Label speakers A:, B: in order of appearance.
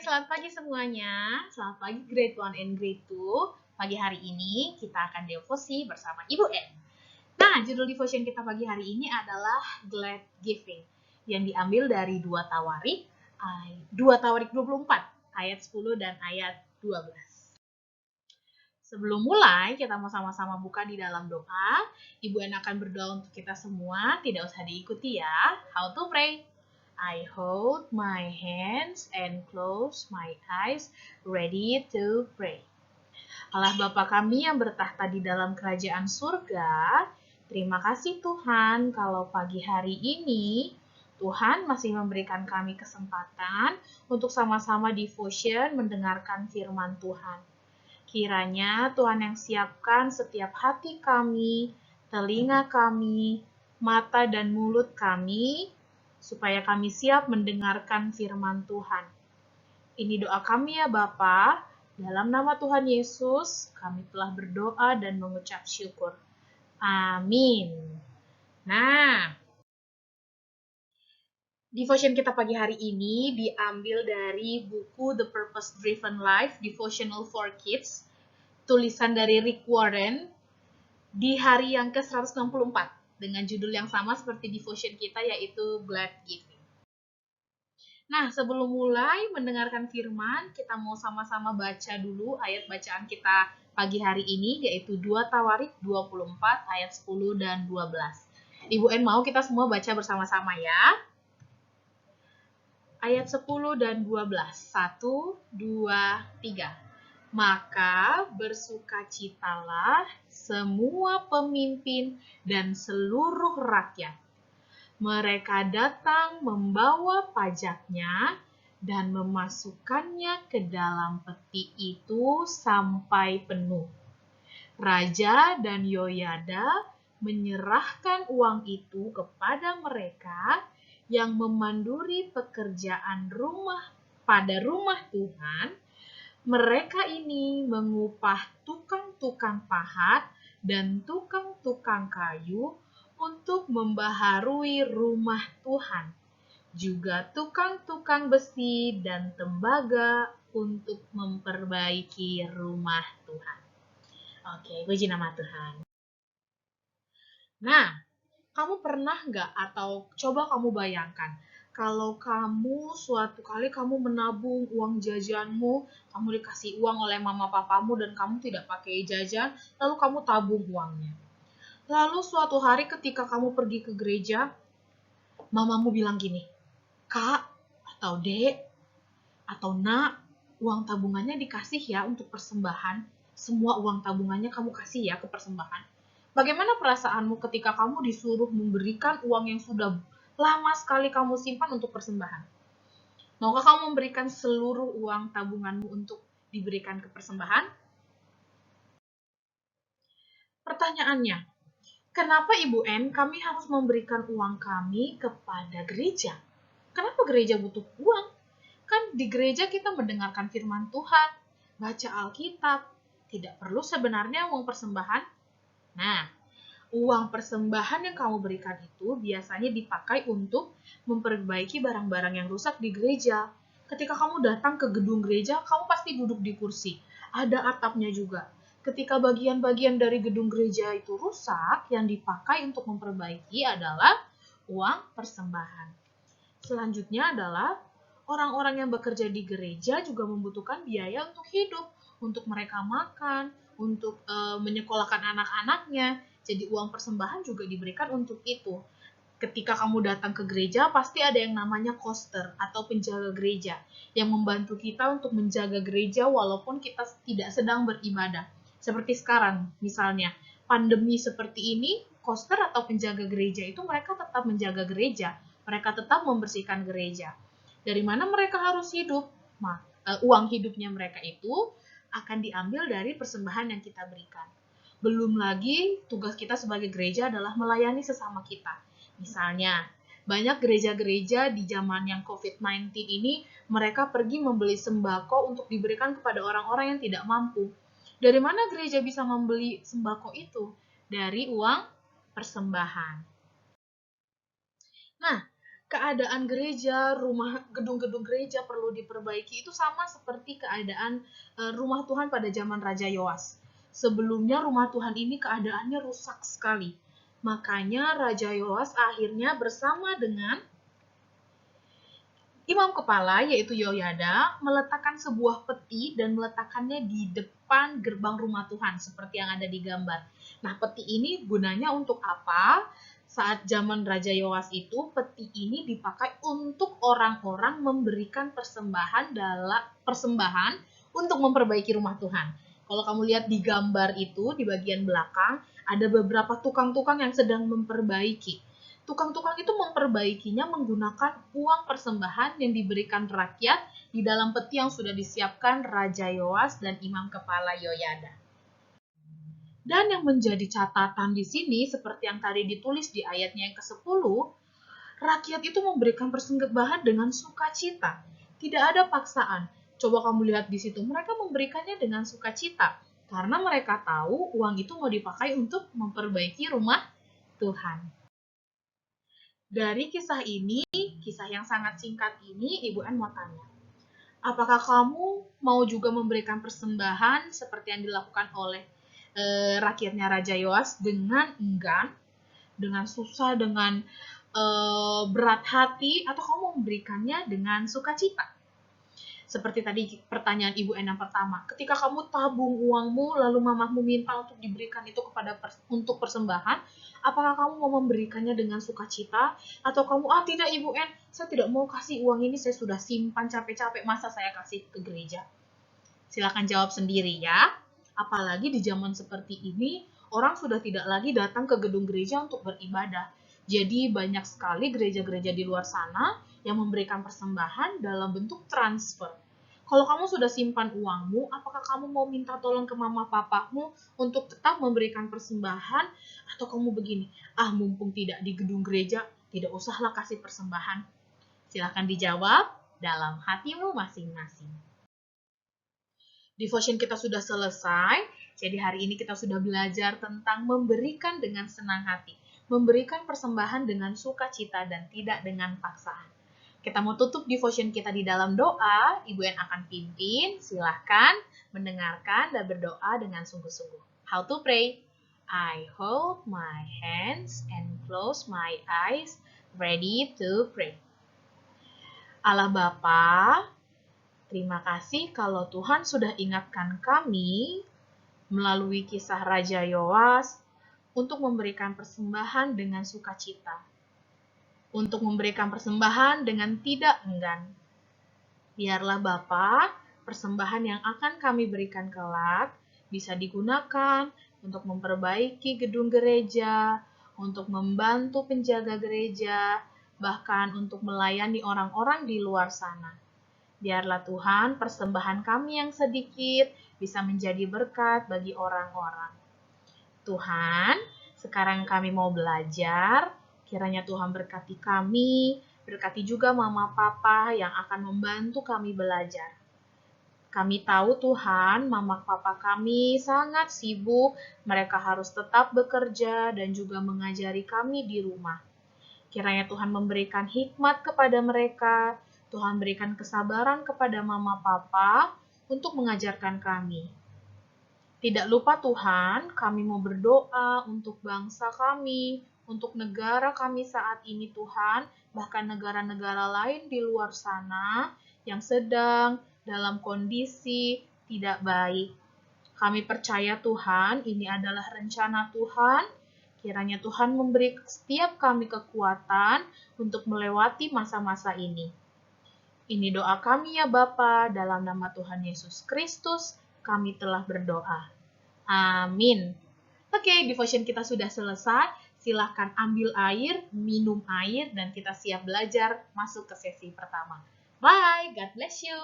A: selamat pagi semuanya. Selamat pagi grade 1 and grade 2. Pagi hari ini kita akan devosi bersama Ibu N. Nah, judul devotion kita pagi hari ini adalah Glad Giving yang diambil dari 2 Tawarik 24 ayat 10 dan ayat 12. Sebelum mulai, kita mau sama-sama buka di dalam doa. Ibu N akan berdoa untuk kita semua, tidak usah diikuti ya. How to pray? I hold my hands and close my eyes, ready to pray. Allah Bapa kami yang bertahta di dalam kerajaan surga, terima kasih Tuhan kalau pagi hari ini Tuhan masih memberikan kami kesempatan untuk sama-sama devotion mendengarkan firman Tuhan. Kiranya Tuhan yang siapkan setiap hati kami, telinga kami, mata dan mulut kami, supaya kami siap mendengarkan firman Tuhan. Ini doa kami ya Bapa, dalam nama Tuhan Yesus, kami telah berdoa dan mengucap syukur. Amin. Nah, devotion kita pagi hari ini diambil dari buku The Purpose Driven Life, Devotional for Kids, tulisan dari Rick Warren, di hari yang ke-164, dengan judul yang sama seperti devotion kita, yaitu Glad Giving. Nah, sebelum mulai mendengarkan firman, kita mau sama-sama baca dulu ayat bacaan kita pagi hari ini, yaitu 2 Tawarik 24 ayat 10 dan 12. Ibu N mau kita semua baca bersama-sama ya. Ayat 10 dan 12. 1, 2, 3. Maka bersukacitalah semua pemimpin dan seluruh rakyat. Mereka datang membawa pajaknya dan memasukkannya ke dalam peti itu sampai penuh. Raja dan Yoyada menyerahkan uang itu kepada mereka yang memanduri pekerjaan pada rumah Tuhan. Mereka ini mengupah tukang-tukang pahat dan tukang-tukang kayu untuk membaharui rumah Tuhan, juga tukang-tukang besi dan tembaga untuk memperbaiki rumah Tuhan. Oke, puji nama Tuhan. Nah, kamu pernah nggak atau coba kamu bayangkan, kalau kamu suatu kali kamu menabung uang jajanmu, kamu dikasih uang oleh mama papamu dan kamu tidak pakai jajan, lalu kamu tabung uangnya. Lalu suatu hari ketika kamu pergi ke gereja, mamamu bilang gini, Kak, atau Dek, atau Nak, uang tabungannya dikasih ya untuk persembahan. Semua uang tabungannya kamu kasih ya ke persembahan. Bagaimana perasaanmu ketika kamu disuruh memberikan uang yang sudah lama sekali kamu simpan untuk persembahan? Maukah kamu memberikan seluruh uang tabunganmu untuk diberikan ke persembahan? Pertanyaannya, kenapa Ibu N kami harus memberikan uang kami kepada gereja? Kenapa gereja butuh uang? Kan di gereja kita mendengarkan firman Tuhan, baca Alkitab, tidak perlu sebenarnya uang persembahan. Nah, uang persembahan yang kamu berikan itu biasanya dipakai untuk memperbaiki barang-barang yang rusak di gereja. Ketika kamu datang ke gedung gereja, kamu pasti duduk di kursi. Ada atapnya juga. Ketika bagian-bagian dari gedung gereja itu rusak, yang dipakai untuk memperbaiki adalah uang persembahan. Selanjutnya adalah orang-orang yang bekerja di gereja juga membutuhkan biaya untuk hidup, untuk mereka makan, untuk menyekolahkan anak-anaknya. Jadi uang persembahan juga diberikan untuk itu. Ketika kamu datang ke gereja, pasti ada yang namanya koster atau penjaga gereja yang membantu kita untuk menjaga gereja walaupun kita tidak sedang beribadah. Seperti sekarang, misalnya, pandemi seperti ini, koster atau penjaga gereja itu mereka tetap menjaga gereja. Mereka tetap membersihkan gereja. Dari mana mereka harus hidup? Uang hidupnya mereka itu akan diambil dari persembahan yang kita berikan. Belum lagi tugas kita sebagai gereja adalah melayani sesama kita. Misalnya, banyak gereja-gereja di zaman yang COVID-19 ini, mereka pergi membeli sembako untuk diberikan kepada orang-orang yang tidak mampu. Dari mana gereja bisa membeli sembako itu? Dari uang persembahan. Nah, keadaan gereja, gedung-gedung gereja perlu diperbaiki itu sama seperti keadaan rumah Tuhan pada zaman Raja Yoas. Sebelumnya rumah Tuhan ini keadaannya rusak sekali. Makanya Raja Yoas akhirnya bersama dengan imam kepala yaitu Yoyada meletakkan sebuah peti dan meletakkannya di depan gerbang rumah Tuhan seperti yang ada di gambar. Nah, peti ini gunanya untuk apa? Saat zaman Raja Yoas itu, peti ini dipakai untuk orang-orang memberikan persembahan untuk memperbaiki rumah Tuhan. Kalau kamu lihat di gambar itu, di bagian belakang, ada beberapa tukang-tukang yang sedang memperbaiki. Tukang-tukang itu memperbaikinya menggunakan uang persembahan yang diberikan rakyat di dalam peti yang sudah disiapkan Raja Yoas dan imam kepala Yoyada. Dan yang menjadi catatan di sini, seperti yang tadi ditulis di ayatnya yang ke-10, rakyat itu memberikan persembahan dengan sukacita. Tidak ada paksaan. Coba kamu lihat di situ, mereka memberikannya dengan sukacita. Karena mereka tahu uang itu mau dipakai untuk memperbaiki rumah Tuhan. Dari kisah ini, kisah yang sangat singkat ini, Ibu N mau tanya. Apakah kamu mau juga memberikan persembahan seperti yang dilakukan oleh rakyatnya Raja Yoas dengan enggan, dengan susah, dengan berat hati, atau kamu memberikannya dengan sukacita? Seperti tadi pertanyaan Ibu N yang pertama, ketika kamu tabung uangmu lalu mamamu minta untuk diberikan itu untuk persembahan, apakah kamu mau memberikannya dengan sukacita atau kamu tidak Ibu N, saya tidak mau kasih uang ini, saya sudah simpan capek-capek, masa saya kasih ke gereja? Silakan jawab sendiri ya. Apalagi di zaman seperti ini, orang sudah tidak lagi datang ke gedung gereja untuk beribadah. Jadi banyak sekali gereja-gereja di luar sana yang memberikan persembahan dalam bentuk transfer. Kalau kamu sudah simpan uangmu, apakah kamu mau minta tolong ke mama papamu untuk tetap memberikan persembahan? Atau kamu begini, mumpung tidak di gedung gereja, tidak usahlah kasih persembahan. Silakan dijawab dalam hatimu masing-masing. Devotion kita sudah selesai, jadi hari ini kita sudah belajar tentang memberikan dengan senang hati, memberikan persembahan dengan sukacita dan tidak dengan paksaan. Kita mau tutup devotion kita di dalam doa, Ibu N akan pimpin, silahkan mendengarkan dan berdoa dengan sungguh-sungguh. How to pray? I hold my hands and close my eyes, ready to pray. Allah Bapa, terima kasih kalau Tuhan sudah ingatkan kami melalui kisah Raja Yoas untuk memberikan persembahan dengan sukacita, untuk memberikan persembahan dengan tidak enggan. Biarlah Bapa, persembahan yang akan kami berikan kelak bisa digunakan untuk memperbaiki gedung gereja, untuk membantu penjaga gereja, bahkan untuk melayani orang-orang di luar sana. Biarlah Tuhan, persembahan kami yang sedikit bisa menjadi berkat bagi orang-orang. Tuhan, sekarang kami mau belajar, kiranya Tuhan berkati kami, berkati juga mama papa yang akan membantu kami belajar. Kami tahu Tuhan, mama papa kami sangat sibuk, mereka harus tetap bekerja dan juga mengajari kami di rumah. Kiranya Tuhan memberikan hikmat kepada mereka, Tuhan berikan kesabaran kepada mama papa untuk mengajarkan kami. Tidak lupa Tuhan, kami mau berdoa untuk bangsa kami, untuk negara kami saat ini Tuhan, bahkan negara-negara lain di luar sana yang sedang dalam kondisi tidak baik. Kami percaya Tuhan, ini adalah rencana Tuhan. Kiranya Tuhan memberi setiap kami kekuatan untuk melewati masa-masa ini. Ini doa kami ya Bapa, dalam nama Tuhan Yesus Kristus, kami telah berdoa. Amin. Oke, devotion kita sudah selesai. Silahkan ambil air, minum air, dan kita siap belajar masuk ke sesi pertama. Bye, God bless you.